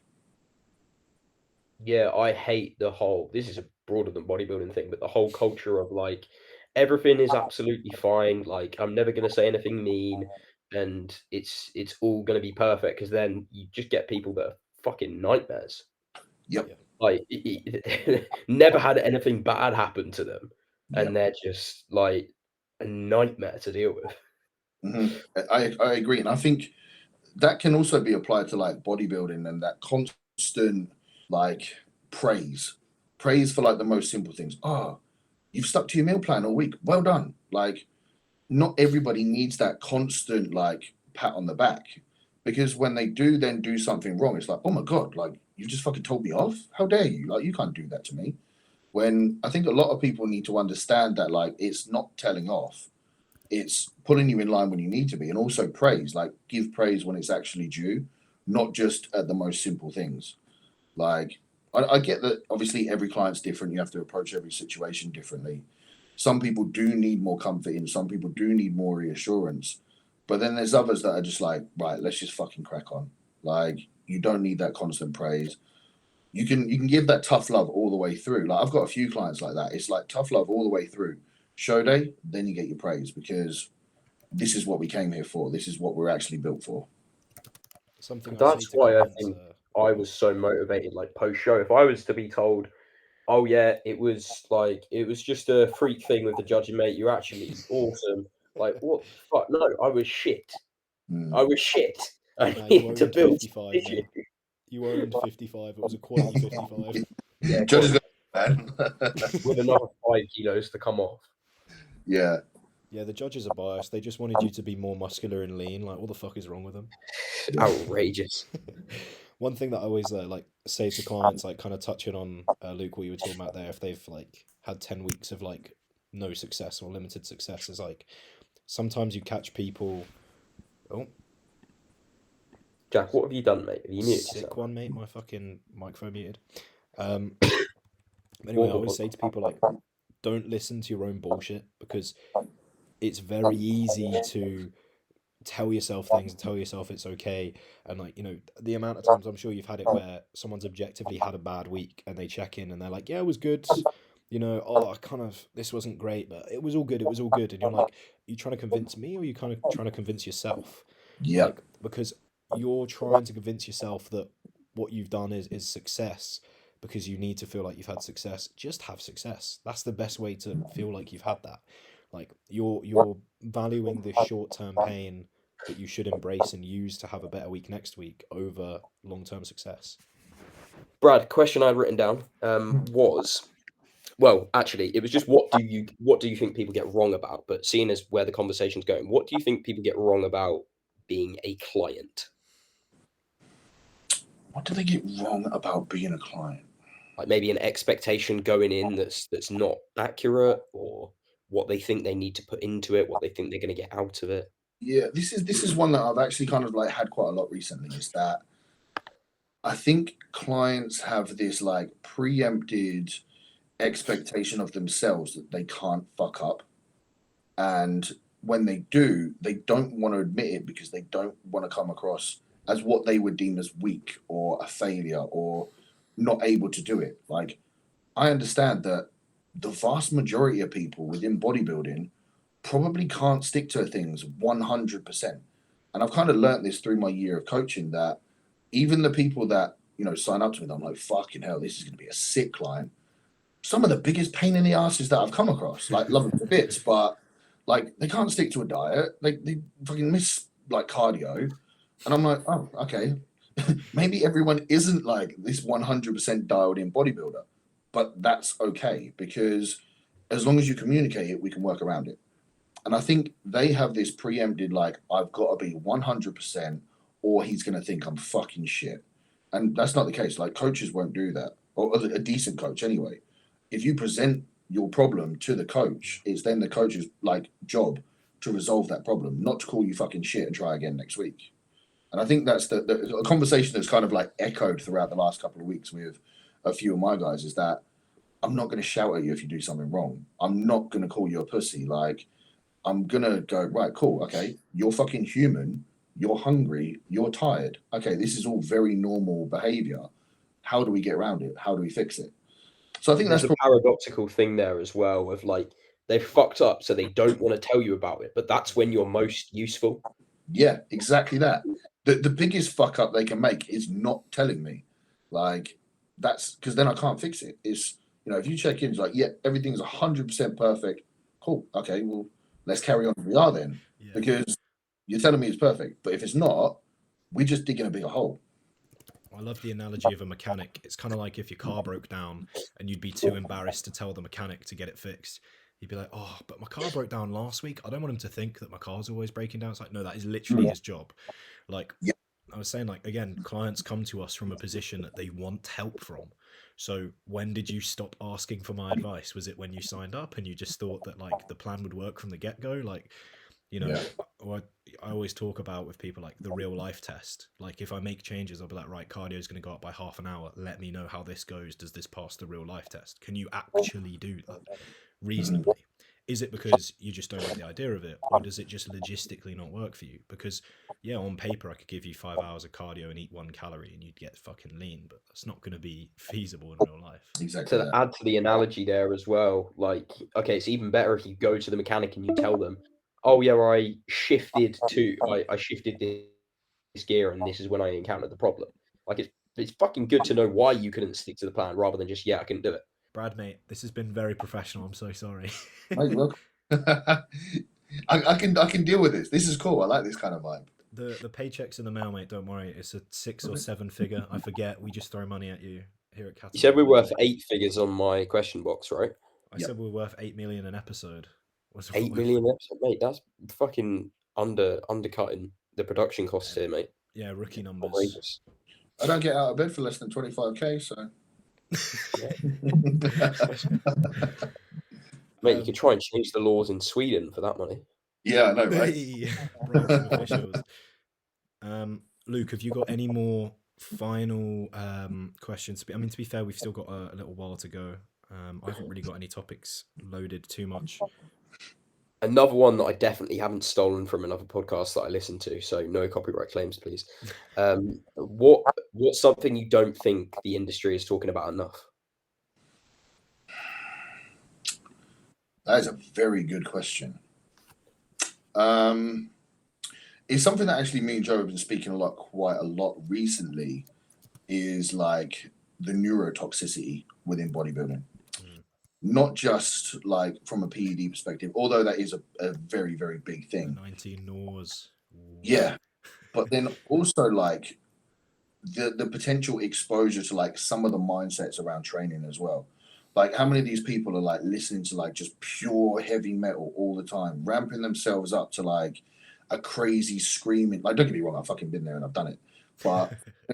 Yeah, I hate the whole, this is a broader than bodybuilding thing, but the whole culture of like everything is absolutely fine. Like I'm never gonna say anything mean, and it's all gonna be perfect because then you just get people that are fucking nightmares. Yep. Yeah. Like never had anything bad happen to them, Yep. and they're just like a nightmare to deal with. I agree. And I think that can also be applied to like bodybuilding and that constant like praise for like the most simple things. Oh, you've stuck to your meal plan all week. Well done. Like, not everybody needs that constant like pat on the back because when they do then do something wrong, it's like, oh my God, like you just fucking told me off. How dare you? Like, you can't do that to me. When I think a lot of people need to understand that like it's not telling off, it's pulling you in line when you need to be, and also praise, like give praise when it's actually due, not just at the most simple things. Like I get that obviously every client's different, you have to approach every situation differently. Some people do need more comfort in, some people do need more reassurance, but then there's others that are just like, right, let's just fucking crack on. Like, you don't need that constant praise. You can give that tough love all the way through. Like, I've got a few clients like that. It's like tough love all the way through. Show day, then you get your praise because this is what we came here for. This is what we're actually built for. Something I say That's to why I clients. think I was so motivated, like post show. If I was to be told, oh yeah, it was just a freak thing with the judging, mate. You're actually awesome. Like what the fuck? No, I was shit. I Mm. was shit. I Nah, you needed to owned build 55, tissue. mate. You owned 55. It was a quality 55. Yeah, Judges quality, got man. with another 5 kilos to come off. Yeah. Yeah, the judges are biased. They just wanted you to be more muscular and lean. Like, what the fuck is wrong with them? Outrageous. One thing that I always like say to clients, like kind of touching on Luke, what you were talking about there, if they've like had 10 weeks of like no success or limited success, is like sometimes you catch people. Oh, Jack, what have you done, mate? Have you muted sick yourself? one, mate. My fucking microphone muted. Um, anyway, I Awful always say to people like, don't listen to your own bullshit because it's very easy to tell yourself things and tell yourself it's okay. And like, the amount of times I'm sure you've had it where someone's objectively had a bad week and they check in and they're like, yeah, it was good. Oh, I kind of, this wasn't great, but it was all good. It was all good. And you're like, you trying to convince me or you kind of trying to convince yourself? Yep. Like, because you're trying to convince yourself that what you've done is success because you need to feel like you've had success. Just have success. That's the best way to feel like you've had that. Like you're valuing the short term pain that you should embrace and use to have a better week next week over long-term success? Brad, question I had written down was, well, actually, it was just what do you think people get wrong about? But seeing as where the conversation's going, what do you think people get wrong about being a client? What do they get wrong about being a client? Like maybe an expectation going in that's not accurate, or what they think they need to put into it, what they think they're going to get out of it. Yeah, this is one that I've actually kind of like had quite a lot recently, is that I think clients have this like preempted expectation of themselves that they can't fuck up. And when they do, they don't want to admit it because they don't want to come across as what they would deem as weak or a failure or not able to do it. Like, I understand that the vast majority of people within bodybuilding probably can't stick to things 100%. And I've kind of learned this through my year of coaching, that even the people that, sign up to me, I'm like, fucking hell, this is going to be a sick client. Some of the biggest pain in the asses that I've come across, like, love them to bits, but like, they can't stick to a diet. They fucking miss like cardio. And I'm like, oh, okay. Maybe everyone isn't like this 100% dialed in bodybuilder, but that's okay, because as long as you communicate it, we can work around it. And I think they have this preempted, like, I've got to be 100% or he's going to think I'm fucking shit. And that's not the case. Like, coaches won't do that, or a decent coach anyway. If you present your problem to the coach, it's then the coach's like job to resolve that problem, not to call you fucking shit and try again next week. And I think that's the conversation that's kind of like echoed throughout the last couple of weeks with a few of my guys, is that I'm not going to shout at you if you do something wrong. I'm not going to call you a pussy. Like, I'm going to go, right, cool. Okay. You're fucking human. You're hungry. You're tired. Okay. This is all very normal behavior. How do we get around it? How do we fix it? So I think There's that's a paradoxical thing there as well of like, they've fucked up, so they don't want to tell you about it, but that's when you're most useful. Yeah, exactly that. The biggest fuck up they can make is not telling me. Like, that's because then I can't fix it. It's, if you check in, it's like, yeah, everything's 100% perfect. Cool. Okay, well, let's carry on as we are then. Yeah. Because you're telling me it's perfect. But if it's not, we're just digging a bigger hole. I love the analogy of a mechanic. It's kind of like if your car broke down and you'd be too embarrassed to tell the mechanic to get it fixed. You'd be like, oh, but my car broke down last week. I don't want him to think that my car's always breaking down. It's like, no, that is literally his job. Like, I was saying, like, again, clients come to us from a position that they want help from. So when did you stop asking for my advice? Was it when you signed up and you just thought that like the plan would work from the get-go? Like, I always talk about with people like the real life test. Like, if I make changes, I'll be like, right, cardio is going to go up by half an hour. Let me know how this goes. Does this pass the real life test? Can you actually do that reasonably? Is it because you just don't like the idea of it, or does it just logistically not work for you? Because yeah, on paper I could give you 5 hours of cardio and eat 1 calorie and you'd get fucking lean, but that's not going to be feasible in real life. Exactly. To add to the analogy there as well, like, okay, it's even better if you go to the mechanic and you tell them, oh yeah, I shifted this gear and this is when I encountered the problem. Like, it's fucking good to know why you couldn't stick to the plan rather than just, yeah, I couldn't do it. Brad, mate, this has been very professional. I'm so sorry. Mate, welcome. I can deal with this. This is cool. I like this kind of vibe. The paycheck's in the mail, mate. Don't worry. It's a 6 or 7 figure. I forget. We just throw money at you here at Catabolic. You said we're worth 8 figures on my question box, right? I said we're worth 8 million an episode. 8 million an episode, mate. That's fucking undercutting the production costs here, mate. Yeah, rookie numbers. Outrageous. I don't get out of bed for less than 25k, so. Mate, you could try and change the laws in Sweden for that money. Yeah, I know, right? Luke, have you got any more final questions? I mean, to be fair, we've still got a little while to go. I haven't really got any topics loaded too much. Another one that I definitely haven't stolen from another podcast that I listen to, so no copyright claims, please. What's something you don't think the industry is talking about enough? That is a very good question. It's something that actually me and Joe have been speaking quite a lot recently, is like the neurotoxicity within bodybuilding. Not just like from a PED perspective, although that is a very, very big thing. 19 NORs. Yeah, but then also like the potential exposure to like some of the mindsets around training as well. Like how many of these people are like listening to like just pure heavy metal all the time, ramping themselves up to like a crazy screaming. Like don't get me wrong, I've fucking been there and I've done it, but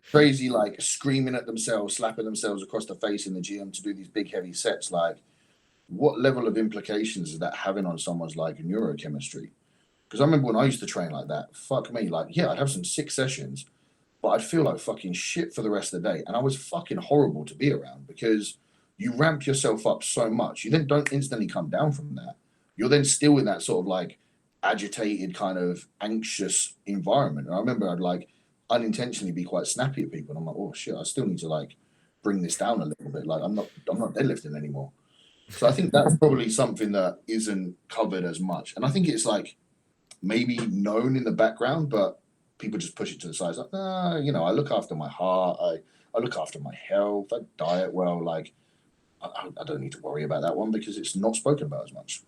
crazy like screaming at themselves, slapping themselves across the face in the gym to do these big heavy sets. Like what level of implications is that having on someone's like neurochemistry? Because I remember when I used to train like that, fuck me, like yeah, I'd have some sick sessions, but I'd feel like fucking shit for the rest of the day. And I was fucking horrible to be around because you ramp yourself up so much. You then don't instantly come down from that. You're then still in that sort of like agitated, kind of anxious environment. And I remember I'd like unintentionally be quite snappy at people. And I'm like, oh shit, I still need to like bring this down a little bit. Like I'm not deadlifting anymore. So I think that's probably something that isn't covered as much. And I think it's like maybe known in the background, but people just push it to the side. It's like, I look after my heart. I look after my health. I diet well. Like, I don't need to worry about that one because it's not spoken about as much.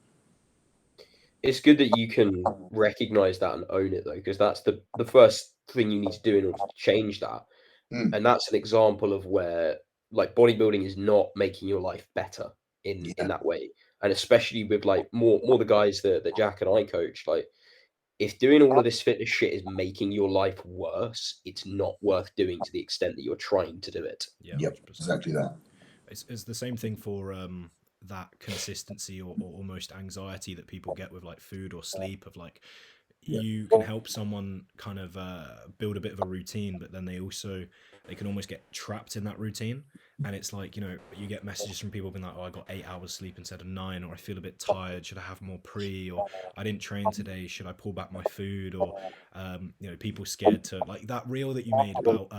It's good that you can recognize that and own it though, because that's the first thing you need to do in order to change that. Mm. And that's an example of where like bodybuilding is not making your life better in Yeah. that way. And especially with like more the guys that Jack and I coach, like if doing all of this fitness shit is making your life worse, it's not worth doing to the extent that you're trying to do it. Yeah, Yep. 100%. Exactly that. It's the same thing for that consistency or almost anxiety that people get with like food or sleep. Of like, you can help someone kind of build a bit of a routine, but then they can almost get trapped in that routine. And it's like, you get messages from people being like, oh, I got 8 hours sleep instead of 9, or I feel a bit tired, should I have more pre, or I didn't train today, should I pull back my food, or people scared to, like that reel that you made about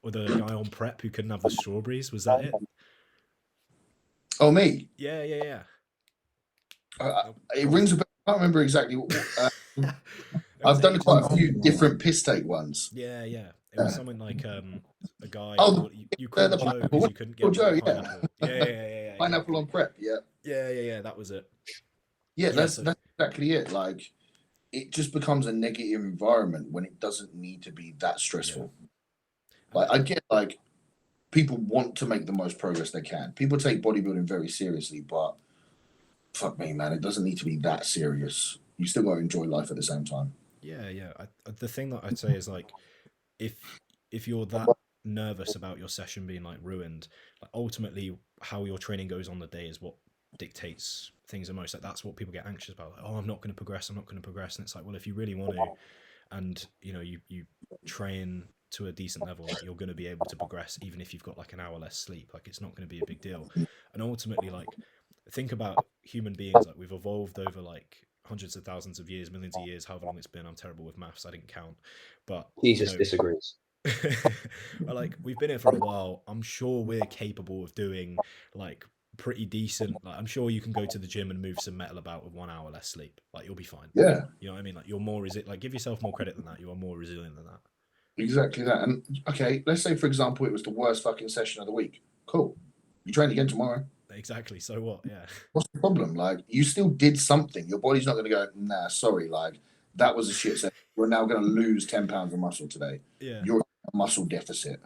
or the guy on prep who couldn't have the strawberries, was that it? Oh, me. Yeah. It rings a bell. I can't remember exactly. It was I've done ages quite a ago. few different piss take ones. Yeah. It was something like a guy. Oh, You called the Joe pineapple because one. you couldn't Oh, get Joe, the yeah. pineapple. Yeah, Pineapple exactly. on prep. Yeah. Yeah. That was it. Yeah, Yeah. that's exactly it. Like, it just becomes a negative environment when it doesn't need to be that stressful. Like, I get like people want to make the most progress they can. People take bodybuilding very seriously, but fuck me, man, it doesn't need to be that serious. You still got to enjoy life at the same time. Yeah. The thing that I'd say is like, if you're that nervous about your session being like ruined, like ultimately how your training goes on the day is what dictates things the most. Like that's what people get anxious about. Like, oh, I'm not going to progress. I'm not going to progress. And it's like, well, if you really want to, and you train to a decent level, like you're going to be able to progress even if you've got like an hour less sleep. Like it's not going to be a big deal. And ultimately, like think about human beings. Like we've evolved over like hundreds of thousands of years, millions of years, however long it's been. I'm terrible with maths, I didn't count, but Jesus disagrees. like we've been here for a while. I'm sure we're capable of doing like pretty decent. Like I'm sure you can go to the gym and move some metal about with 1 hour less sleep. Like you'll be fine. Yeah, You know what I mean? Like you're more like give yourself more credit than that. You are more resilient than that. exactly that. And okay, let's say for example it was the worst fucking session of the week. Cool. You train again tomorrow. Exactly. So what? Yeah. What's the problem? Like you still did something. Your body's not going to go, nah, sorry. Like that was a shit session. You're now going to lose 10 pounds of muscle today. Yeah. You're a muscle deficit.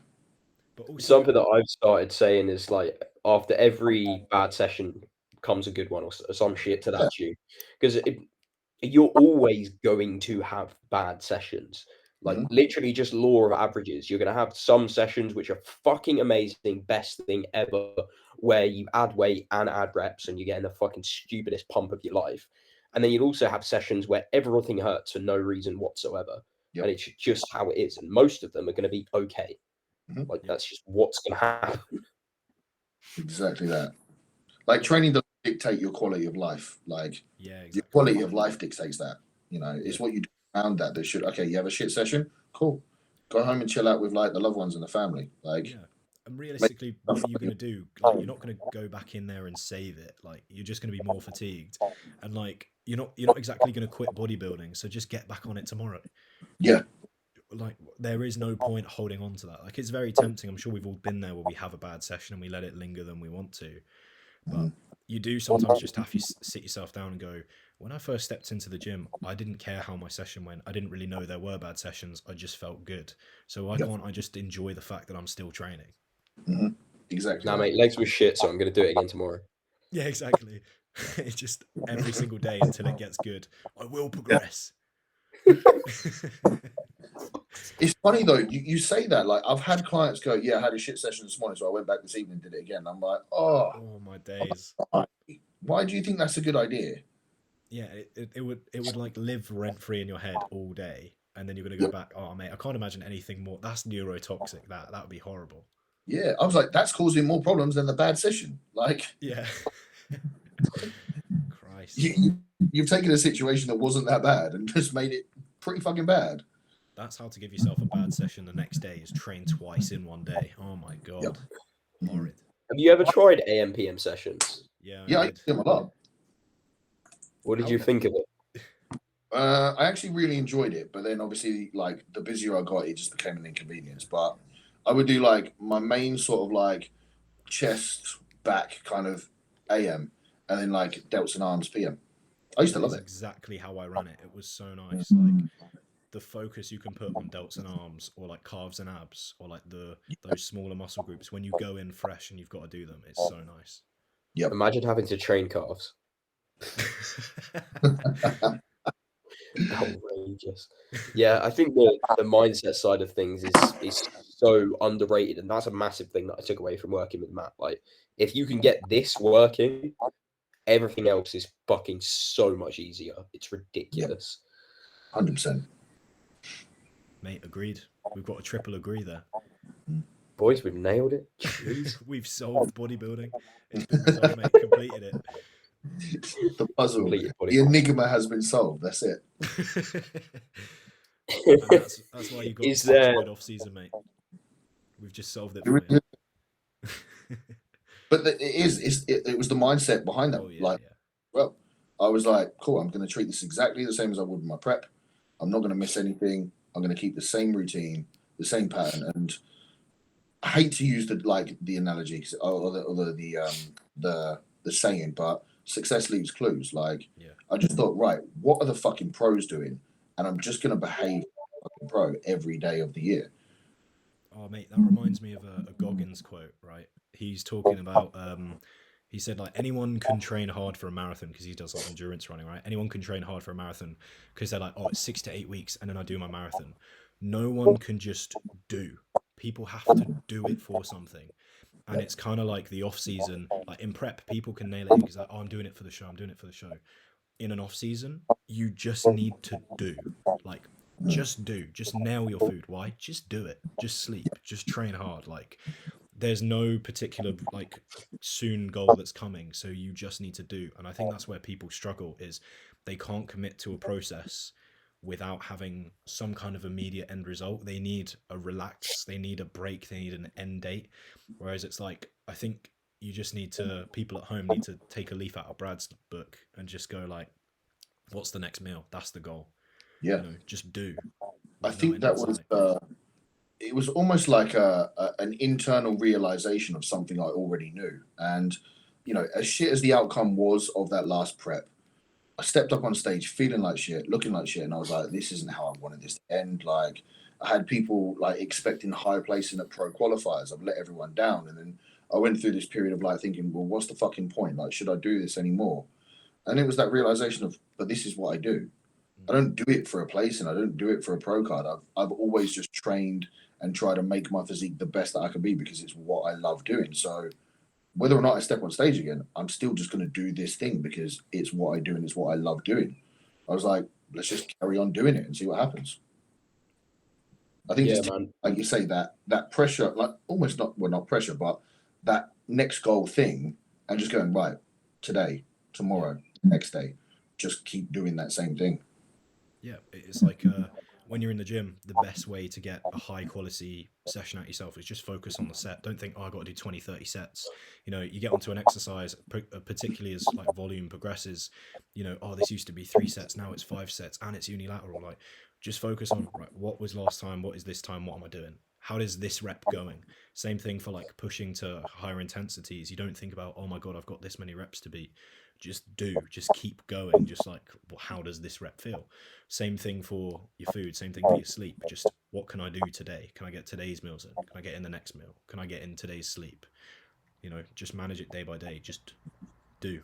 But also Something that I've started saying is like after every bad session comes a good one or some shit to that tune, because you're always going to have bad sessions. Like literally just law of averages. You're going to have some sessions which are fucking amazing, best thing ever, where you add weight and add reps and you're getting the fucking stupidest pump of your life. And then you'll also have sessions where everything hurts for no reason whatsoever. Yep. And it's just how it is. And most of them are going to be okay. Like that's just what's going to happen. Exactly that. Like training doesn't dictate your quality of life. Like yeah, exactly. your quality of life dictates that. It's what you do around that. You have a shit session, cool. Go home and chill out with like the loved ones and the family. Like yeah. And realistically, what are you going to do? Like you're not going to go back in there and save it. Like you're just going to be more fatigued, and like you're not exactly going to quit bodybuilding. So just get back on it tomorrow. Yeah. Like there is no point holding on to that. Like it's very tempting. I'm sure we've all been there where we have a bad session and we let it linger than we want to. But you do sometimes just have to sit yourself down and go, when I first stepped into the gym, I didn't care how my session went. I didn't really know there were bad sessions. I just felt good. So why can't I just enjoy the fact that I'm still training? Mm-hmm. Exactly. Nah, mate, legs were shit, so I'm going to do it again tomorrow. Yeah, exactly. It's just every single day until it gets good. I will progress. It's funny though, you say that, like I've had clients go, yeah, I had a shit session this morning, so I went back this evening and did it again. I'm like, oh, Oh my days. why do you think that's a good idea? Yeah, it would like live rent free in your head all day, and then you're gonna go back. Oh mate, I can't imagine anything more. That's neurotoxic. That would be horrible. Yeah, I was like, that's causing more problems than the bad session. Like, Yeah. Christ. you've taken a situation that wasn't that bad and just made it pretty fucking bad. That's how to give yourself a bad session the next day, is train twice in one day. Oh my god. Yep. Horrid. Have you ever tried AM PM sessions? Yeah, Yeah, I did. do them a lot. What did you think of it? I actually really enjoyed it, but then obviously, like the busier I got, it just became an inconvenience. But I would do like my main sort of like chest, back kind of AM, and then like delts and arms PM. I used to love it. Exactly how I ran it. It was so nice. Like the focus you can put on delts and arms, or like calves and abs, or like those smaller muscle groups when you go in fresh and you've got to do them. It's so nice. Yep. Imagine having to train calves. Outrageous. Yeah, I think the mindset side of things is so underrated, and that's a massive thing that I took away from working with Matt. Like, if you can get this working, everything else is fucking so much easier. It's ridiculous. 100%. Mate, agreed. We've got a triple agree there. Boys, we've nailed it. Jeez. We've solved bodybuilding. It's been resolved, mate. Completed it. The puzzle, Completed the enigma has been solved. That's it. And that's why you got Is such there- a good off season, mate. We've just solved it for you. But it was the mindset behind that. Oh yeah, like, yeah. well, I was like, cool, I'm going to treat this exactly the same as I would with my prep. I'm not going to miss anything. I'm going to keep the same routine, the same pattern. And I hate to use the analogy or the saying, but success leaves clues. Like, Yeah. I just thought, right, what are the fucking pros doing? And I'm just going to behave like a fucking pro every day of the year. Oh mate, that reminds me of a Goggins quote, right? He's talking about he said like anyone can train hard for a marathon, because he does like endurance running, right? Anyone can train hard for a marathon because they're like, oh, it's 6 to 8 weeks and then I do my marathon. No one can just do. People have to do it for something. And it's kind of like the off season, like in prep, people can nail it because like, oh, I'm doing it for the show. I'm doing it for the show. In an off season, you just need to do. Like, just do. Just nail your food. Why? Just do it. Just sleep. Just train hard. Like, there's no particular like soon goal that's coming, so you just need to do. And I think that's where people struggle, is they can't commit to a process without having some kind of immediate end result. They need a relax, they need a break, they need an end date. Whereas it's like, I think you just need to, people at home need to take a leaf out of Brad's book and just go like, what's the next meal? That's the goal. Yeah. You know, just do. I think that was it was almost like an internal realization of something I already knew. And, you know, as shit as the outcome was of that last prep, I stepped up on stage feeling like shit, looking like shit, and I was like, this isn't how I wanted this to end. Like, I had people like expecting high placing at pro qualifiers. I've let everyone down. And then I went through this period of like thinking, well, what's the fucking point? Like, should I do this anymore? And it was that realization of, but this is what I do. I don't do it for a place and I don't do it for a pro card. I've always just trained and tried to make my physique the best that I can be because it's what I love doing. So whether or not I step on stage again, I'm still just going to do this thing because it's what I do and it's what I love doing. I was like, let's just carry on doing it and see what happens. I think just like you say, that pressure, like almost not pressure, but that next goal thing, and just going right today, tomorrow, next day, just keep doing that same thing. Yeah, it's like when you're in the gym, the best way to get a high quality session out yourself is just focus on the set. Don't think, oh, I got to do 20, 30 sets. You know, you get onto an exercise, particularly as like volume progresses, you know, oh, this used to be 3 sets, now it's 5 sets and it's unilateral. Like, just focus on, right, what was last time, what is this time, what am I doing? how is this rep going? Same thing for like pushing to higher intensities. You don't think about, oh my God, I've got this many reps to beat. Just keep going. Just like, well, how does this rep feel? Same thing for your food, same thing for your sleep. Just what can I do today? Can I get today's meals in? Can I get in the next meal? Can I get in today's sleep? You know, just manage it day by day. Just do.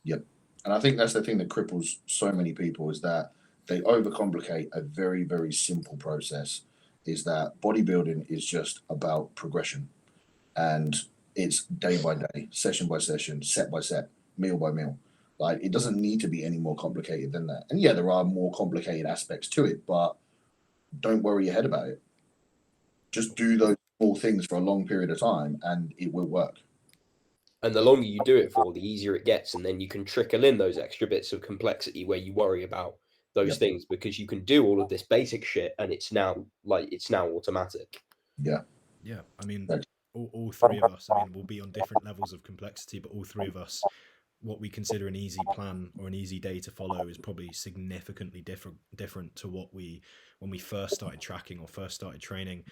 Yep. And I think that's the thing that cripples so many people, is that they overcomplicate a very, very simple process. Is that bodybuilding is just about progression, and it's day by day, session by session, set by set, meal by meal. Like, it doesn't need to be any more complicated than that. And yeah, there are more complicated aspects to it, but don't worry your head about it. Just do those small things for a long period of time and it will work. And the longer you do it for, the easier it gets. And then you can trickle in those extra bits of complexity where you worry about those things, because you can do all of this basic shit and it's now automatic. Yeah. Yeah. I mean, all three of us, I mean, we'll be on different levels of complexity, but all three of us, what we consider an easy plan or an easy day to follow is probably significantly different to what when we first started tracking or first started training.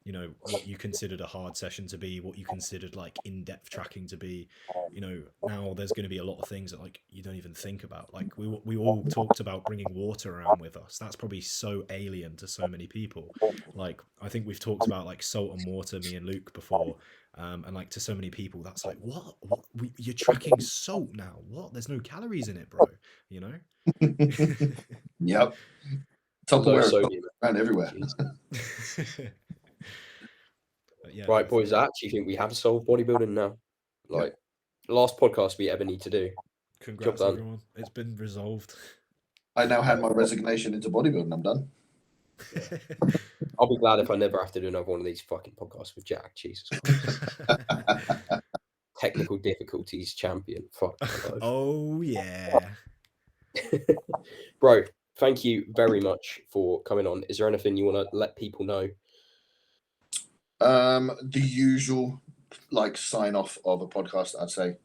You know, what you considered a hard session to be, what you considered like in-depth tracking to be. You know, now there's going to be a lot of things that like you don't even think about. Like we all talked about bringing water around with us. That's probably so alien to so many people. Like, I think we've talked about like salt and water, me and Luke, before. And like, to so many people, that's like, what you're tracking salt now? What? There's no calories in it, bro. You know? Yep. Low Tupperware sodium around everywhere. Yeah, right, boys, I actually think we have solved bodybuilding now. Like, last podcast we ever need to do. Congrats, everyone. It's been resolved. I now hand my resignation into bodybuilding. I'm done. Yeah. I'll be glad if I never have to do another one of these fucking podcasts with Jack. Jesus Christ. Technical difficulties champion. Fuck. Oh, yeah. Bro, thank you very much for coming on. Is there anything you want to let people know? The usual, like, sign off of a podcast, I'd say.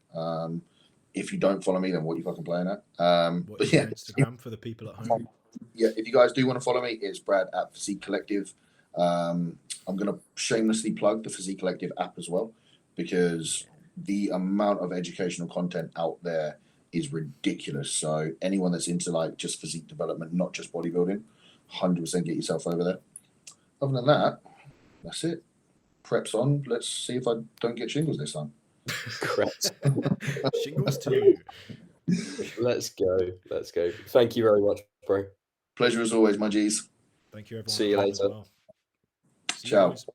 If you don't follow me, then what are you fucking playing at? What but is yeah, your Instagram for the people at home? Yeah, if you guys do want to follow me, it's Brad at Physique Collective. I'm going to shamelessly plug the Physique Collective app as well, because the amount of educational content out there is ridiculous. So anyone that's into like just physique development, not just bodybuilding, 100% get yourself over there. Other than that, that's it. Prep's on. Let's see if I don't get shingles this time. Correct. Shingles too. Let's go. Let's go. Thank you very much, bro. Pleasure as always, my G's. Thank you, everyone. See you later. As well. See Ciao. you, boys.